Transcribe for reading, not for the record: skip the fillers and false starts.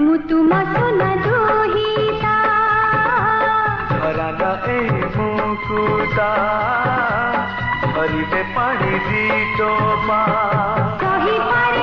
मुतु मसुना जोहिता धराना ए मुकुता हरिबे पानी दी टोपा कही पारे